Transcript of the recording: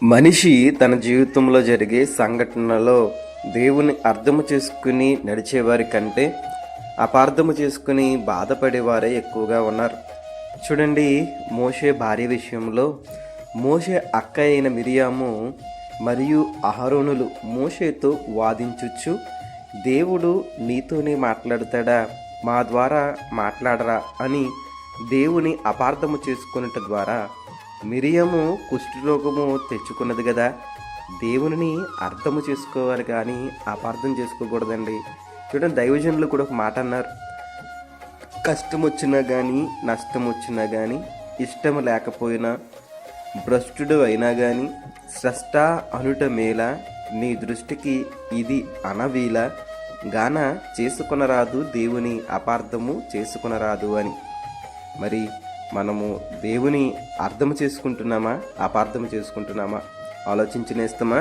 మనిషి తన జీవితంలో జరిగే సంఘటనలో దేవుని అర్థము చేసుకుని నడిచేవారి కంటే అపార్థము చేసుకుని బాధపడేవారే ఎక్కువగా ఉన్నారు. చూడండి, మోషే భార్య విషయంలో మోషే అక్క అయిన మిరియాము మరియు అహరోనులు మోషేతో వాదించుచు, దేవుడు నీతోనే మాట్లాడతాడా, మా ద్వారా మాట్లాడరా అని దేవుని అపార్థము చేసుకున్నట ద్వారా మిరియము కుష్ఠరోగము తెచ్చుకున్నది కదా. దేవుని అర్థము చేసుకోవాలి కానీ అపార్థం చేసుకోకూడదండి. చూడండి, దైవజనులు కూడా ఒక మాట అన్నారు, కష్టం వచ్చినా కానీ నష్టం వచ్చినా కానీ ఇష్టం లేకపోయినా భ్రష్టుడు అయినా కానీ స్రష్ట అనుట మేల, నీ దృష్టికి ఇది అనవీల గాన చేసుకొనరాదు, దేవుని అపార్థము చేసుకొనరాదు అని. మరి మనము దేవుని అర్థం చేసుకుంటున్నామా, అపార్థం చేసుకుంటున్నామా? ఆలోచించి నేస్తమా?